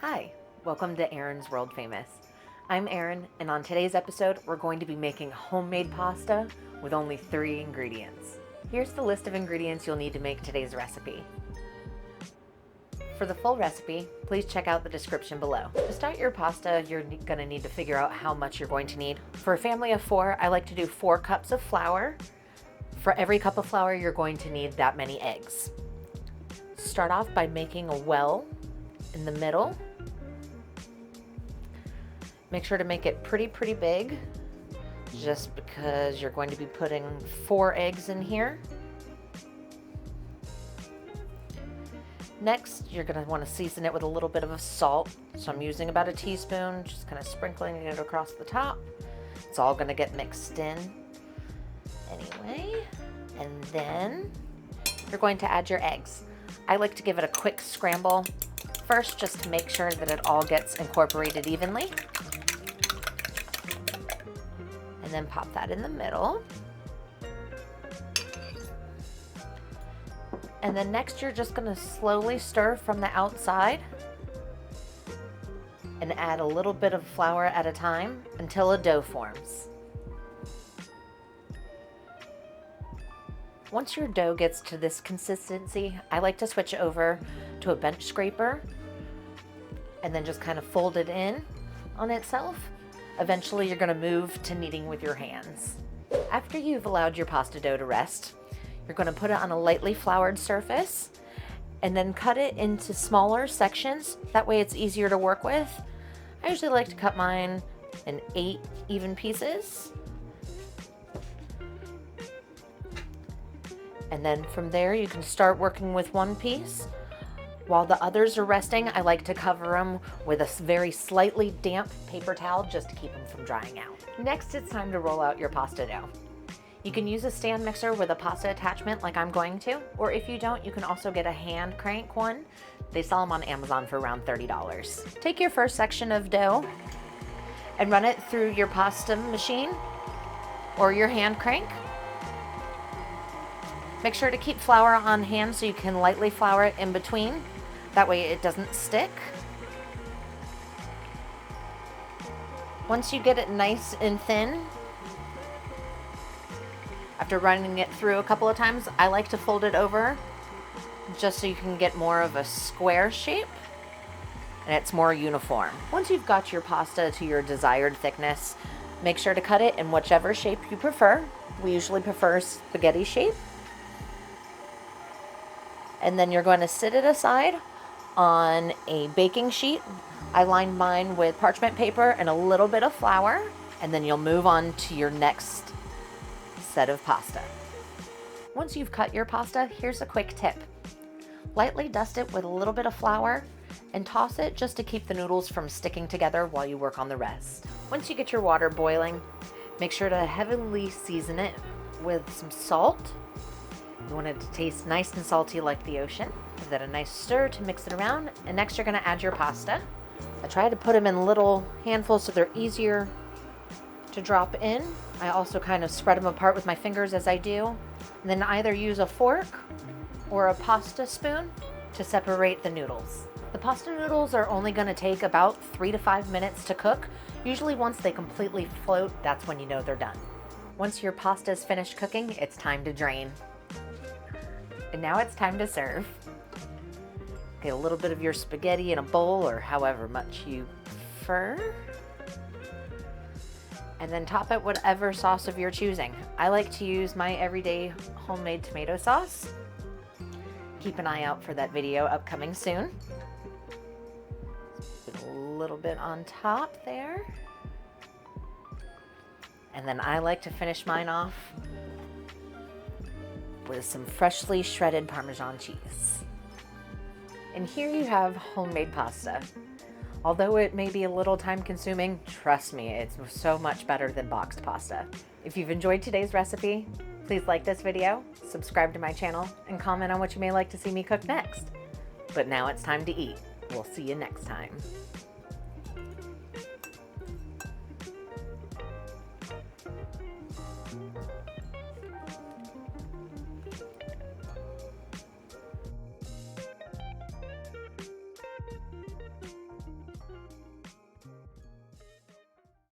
Hi, welcome to Erin's World Famous. I'm Erin, and on today's episode, we're going to be making homemade pasta with only 3 ingredients. Here's the list of ingredients you'll need to make today's recipe. For the full recipe, please check out the description below. To start your pasta, you're going to need to figure out how much you're going to need. For a family of 4, I like to do 4 cups of flour. For every cup of flour, you're going to need that many eggs. Start off by making a well in the middle. Make sure to make it pretty big, just because you're going to be putting 4 eggs in here. Next, you're going to want to season it with a little bit of salt. So I'm using about a teaspoon, just kind of sprinkling it across the top. It's all going to get mixed in anyway. And then you're going to add your eggs. I like to give it a quick scramble first, just to make sure that it all gets incorporated evenly. And then pop that in the middle. And then next you're just going to slowly stir from the outside and add a little bit of flour at a time until a dough forms. Once your dough gets to this consistency, I like to switch over to a bench scraper and then just kind of fold it in on itself. Eventually, you're going to move to kneading with your hands. After you've allowed your pasta dough to rest, you're going to put it on a lightly floured surface and then cut it into smaller sections. That way it's easier to work with. I usually like to cut mine in 8 even pieces. And then from there, you can start working with one piece. While the others are resting, I like to cover them with a very slightly damp paper towel just to keep them from drying out. Next, it's time to roll out your pasta dough. You can use a stand mixer with a pasta attachment like I'm going to, or if you don't, you can also get a hand crank one. They sell them on Amazon for around $30. Take your first section of dough and run it through your pasta machine or your hand crank. Make sure to keep flour on hand so you can lightly flour it in between. That way it doesn't stick. Once you get it nice and thin, after running it through a couple of times, I like to fold it over just so you can get more of a square shape and it's more uniform. Once you've got your pasta to your desired thickness, make sure to cut it in whichever shape you prefer. We usually prefer spaghetti shape. And then you're going to sit it aside on a baking sheet. I lined mine with parchment paper and a little bit of flour, and then you'll move on to your next set of pasta. Once you've cut your pasta, here's a quick tip. Lightly dust it with a little bit of flour and toss it just to keep the noodles from sticking together while you work on the rest. Once you get your water boiling, make sure to heavily season it with some salt. You want it to taste nice and salty like the ocean. Give that a nice stir to mix it around. And next you're going to add your pasta. I try to put them in little handfuls so they're easier to drop in. I also kind of spread them apart with my fingers as I do. And then either use a fork or a pasta spoon to separate the noodles. The pasta noodles are only going to take about 3 to 5 minutes to cook. Usually once they completely float, that's when you know they're done. Once your pasta is finished cooking, it's time to drain. And now it's time to serve. Get a little bit of your spaghetti in a bowl or however much you prefer. And then top it whatever sauce of your choosing. I like to use my everyday homemade tomato sauce. Keep an eye out for that video upcoming soon. Put a little bit on top there. And then I like to finish mine off with some freshly shredded Parmesan cheese. And here you have homemade pasta. Although it may be a little time consuming, trust me, it's so much better than boxed pasta. If you've enjoyed today's recipe, please like this video, subscribe to my channel, and comment on what you may like to see me cook next. But now it's time to eat. We'll see you next time.